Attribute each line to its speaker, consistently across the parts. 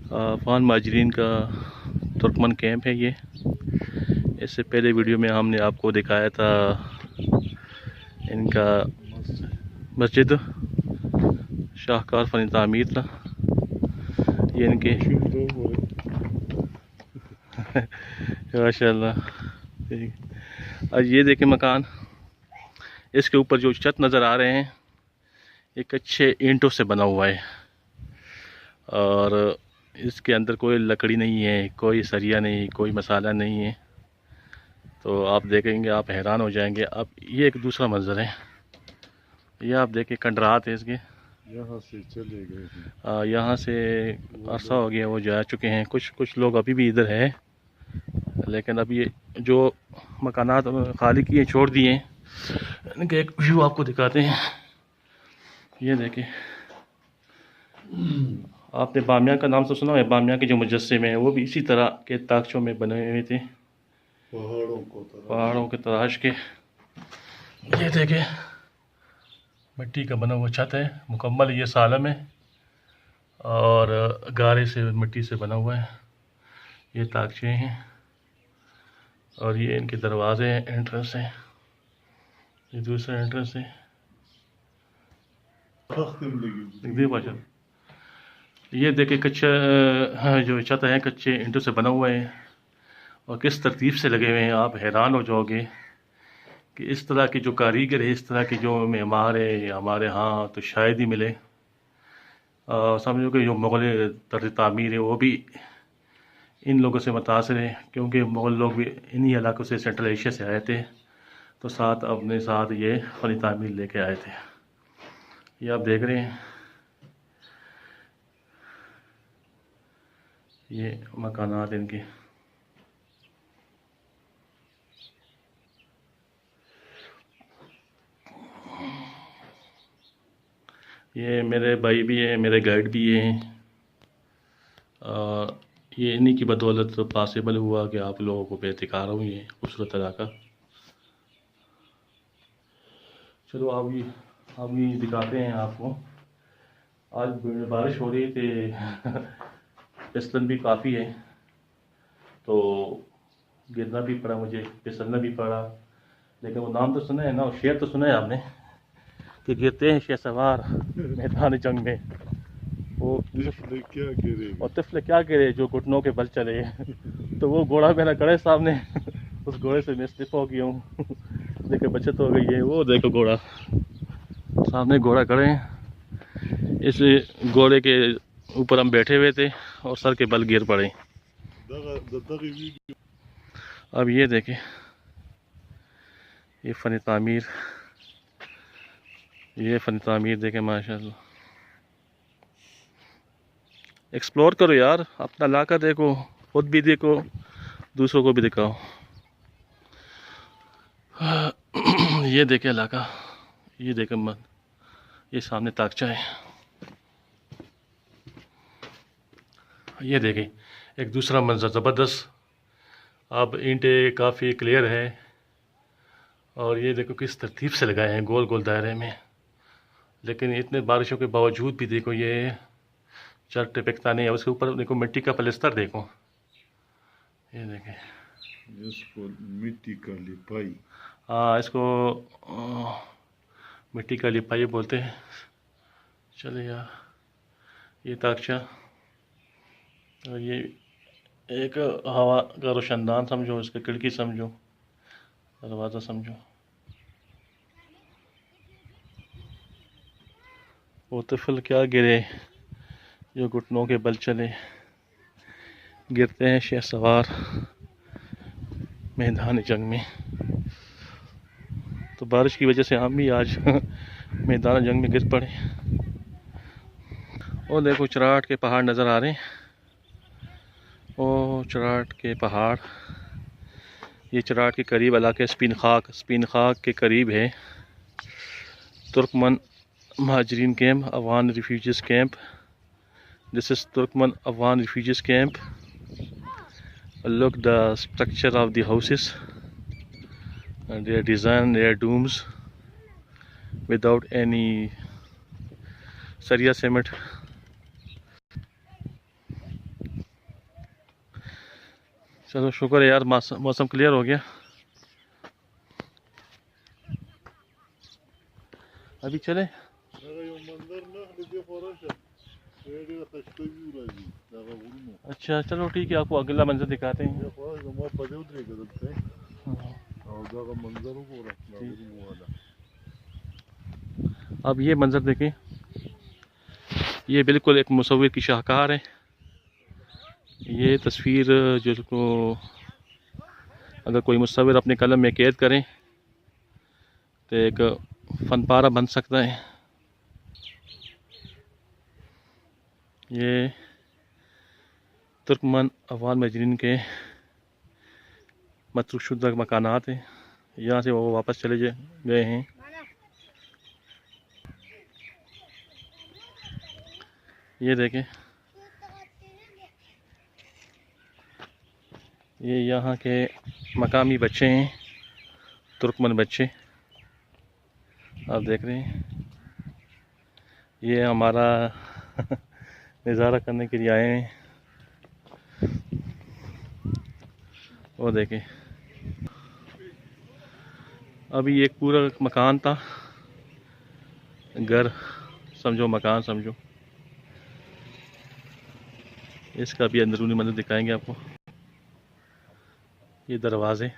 Speaker 1: अफगान महाजरीन का तुर्कमन कैंप है ये। इससे पहले वीडियो में हमने आपको दिखाया था इनका मस्जिद शाहकार फनी तामीर था। ये इनके माशाल्लाह। और ये देखें मकान, इसके ऊपर जो छत नज़र आ रहे हैं ये कच्चे ईंटों से बना हुआ है और इसके अंदर कोई लकड़ी नहीं है, कोई सरिया नहीं, कोई मसाला नहीं है। तो आप देखेंगे आप हैरान हो जाएंगे। अब ये एक दूसरा मंजर है, ये आप देखें खंडरात है इसके।
Speaker 2: यहाँ से चले गए,
Speaker 1: यहाँ से अरसा हो गया वो जा चुके हैं। कुछ लोग अभी भी इधर है, लेकिन अब ये जो मकानात खाली किए छोड़ दिए हैं, इनका एक व्यू आपको दिखाते हैं। ये देखें, आपने बामिया का नाम तो सुना है। बामिया के जो मुजस्सिम हैं वो भी इसी तरह के ताकचों में बने हुए थे, पहाड़ों के तराश के। ये देखें मिट्टी का बना हुआ छत है, मुकम्मल ये सालम है और गारे से मिट्टी से बना हुआ है। ये ताकचे हैं और ये इनके दरवाजे हैं, एंट्रेंस है। ये दूसरा एंट्रेंस है। ये देखे कच्चा जो छत है कच्चे ईंटों से बना हुआ है और किस तरतीब से लगे हुए हैं। आप हैरान हो जाओगे कि इस तरह की जो कारीगर है, इस तरह की जो मेमार है हमारे यहाँ तो शायद ही मिले। समझो कि जो मुग़ल तर्ज तामीर है वो भी इन लोगों से मुतासिर है, क्योंकि मुग़ल लोग भी इन्हीं इलाकों से, सेंट्रल एशिया से आए थे, तो साथ अपने साथ ये फनी तामीर लेके आए थे। ये आप देख रहे हैं, ये मकानात इनके। ये मेरे भाई भी हैं, मेरे गाइड भी हैं। ये इन्हीं की बदौलत पॉसिबल हुआ कि आप लोगों को मैं दिखा रहा हूँ ये खूबसूरत इलाका। चलो अभी दिखाते हैं आपको। आज बारिश हो रही थी, फिसलन भी काफ़ी है, तो गिरना भी पड़ा मुझे, फिसलना भी पड़ा। लेकिन वो नाम तो सुना है ना, वो शेर तो सुना है आपने कि गिरते हैं शहसवार मैदान जंग में, वो
Speaker 2: क्या गिरे
Speaker 1: और तिफले क्या गिरे जो घुटनों के बल चले। तो वो घोड़ा मेरा खड़े सामने, उस घोड़े से मैं स्लिप हो गया हूँ। देखो बचत हो गई है। वो देखो घोड़ा सामने, घोड़ा खड़े हैं। इस घोड़े के ऊपर हम बैठे हुए थे और सर के बल गिर पड़े। अब ये देखें, ये फनी तामीर, ये फनी तामीर देखें माशाल्लाह। एक्सप्लोर करो यार, अपना इलाका देखो, खुद भी देखो, दूसरों को भी दिखाओ। ये देखे इलाका, ये देखे मत, ये सामने ताकचा है। ये देखें एक दूसरा मंजर ज़बरदस्त। अब ईंटें काफ़ी क्लियर है और ये देखो किस तरतीब से लगाए हैं गोल गोल दायरे में। लेकिन इतने बारिशों के बावजूद भी देखो ये चल टिपकता नहीं है। उसके ऊपर देखो मिट्टी का पलस्तर देखो, ये देखें,
Speaker 2: इसको मिट्टी का लिपाई।
Speaker 1: हाँ, इसको मिट्टी का लिपाई बोलते हैं। चले यार, ये ताकचा और ये एक हवा का रोशनदान समझो, इसका खिड़की समझो, दरवाज़ा समझो। वो तिफल क्या गिरे जो घुटनों के बल चले, गिरते हैं शहसवार मैदान जंग में। तो बारिश की वजह से हम भी आज मैदान जंग में गिर पड़े। और देखो चराट के पहाड़ नज़र आ रहे हैं, ओ चराट के पहाड़। ये चराट के करीब इलाके स्पिन खाक के करीब है तुर्कमन महाजरीन camp, Afghan refugees camp. This is Turkmen Afghan refugees camp. Look the structure of the houses and their design, their domes without any saria cement. चलो शुक्र है यार, मौसम क्लियर हो गया। अभी चले। अच्छा चलो ठीक है, आपको अगला मंजर दिखाते हैं। अब ये मंजर देखें, ये बिल्कुल एक मुसव्विर की शाहकार है। ये तस्वीर जिसको अगर कोई मुसव्विर अपने कलम में कैद करें तो एक फन पारा बन सकता है। ये तुर्कमन अफगान मजरीन के मतरूक शुदा मकानात हैं। यहाँ से वो वापस चले गए हैं। ये देखें, ये यहाँ के मकामी बच्चे हैं, तुर्कमन बच्चे आप देख रहे हैं। ये हमारा नज़ारा करने के लिए आए हैं। वो देखें, अभी एक पूरा मकान था, घर समझो, मकान समझो। इसका भी अंदरूनी मंजर दिखाएंगे आपको। ये दरवाजे,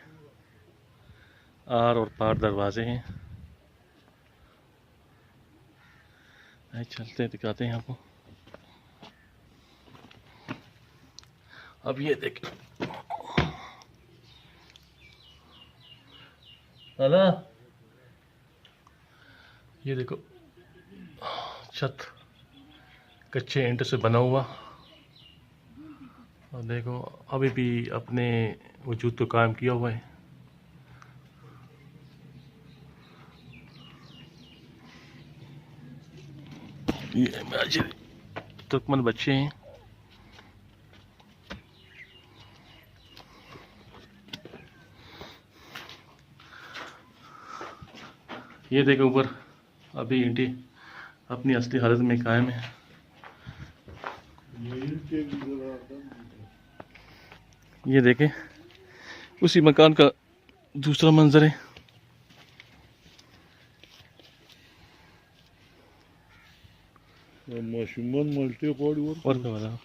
Speaker 1: आर और पार दरवाजे हैं। चलते हैं, दिखाते हैं आपको। अब ये देखिए, ये देखो छत कच्चे ईंट से बना हुआ, और देखो अभी भी अपने वजूद को कायम किया हुआ है। ये तुर्कमन बच्चे हैं। ये देखो ऊपर अभी ईंटें अपनी असली हालत में कायम है। ये देखें, उसी मकान का दूसरा मंजर है। और क्या वाला,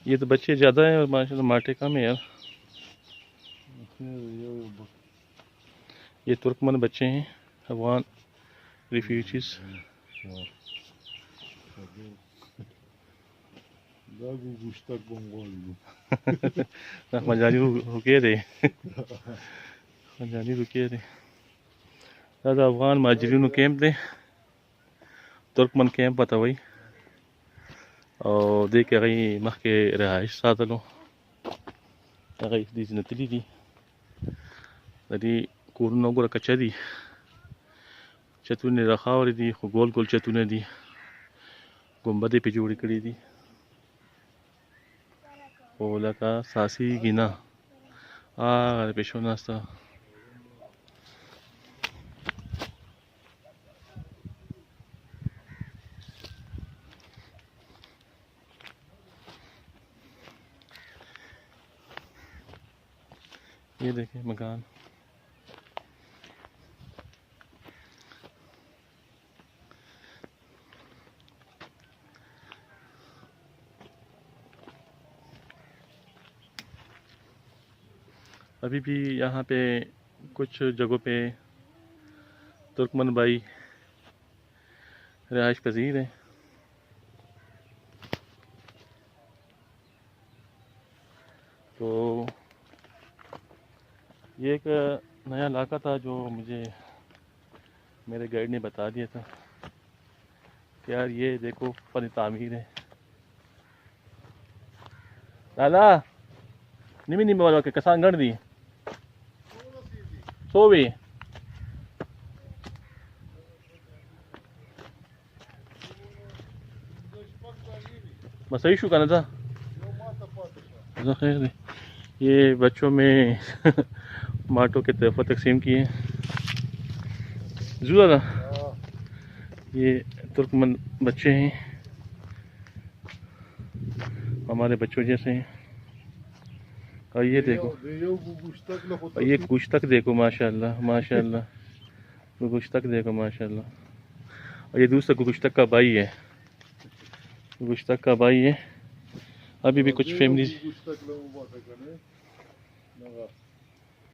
Speaker 1: ये तो बच्चे ज़्यादा हैं और माशाल्लाह माटे कम है यार। ये तुर्कमन बच्चे हैं, अफगान रिफ्यूजीज। मजानी रुके थे, मजानी रुके थे। दादा अफगान माजरीन कैंप थे, तुर्कमन कैंप पता वही। और देख गई मख के रहाइश साधलों गई दी नतली दी दी कूरनो गुरा कच्चा दी चतुने रखावरी दी, गोल गोल चतुने दी, गुंबदे पे जोड़ी करी दी। ओला का सासी गिना आ पेशो नास्ता। ये देखें मकान, अभी भी यहाँ पे कुछ जगहों पे तुर्कमन भाई रिहाइश पजीर हैं। तो ये एक नया इलाका था जो मुझे मेरे गाइड ने बता दिया था कि यार ये देखो फन तामीर है। दादा निमी निमी वाला के कसान गढ़ दी सो भी बस सही शू करना था। खैर ये बच्चों में माटो के तोहफा तकसीम किए जुआ। ये तुर्कमन बच्चे हैं, हमारे बच्चों जैसे हैं। और ये देखो, और ये गुश्तक देखो माशाल्लाह माशाल्लाह, गुश्तक देखो माशाल्लाह। और ये दूसरा गुश्तक का भाई है, गुश्तक का भाई है। अभी भी कुछ फैमिली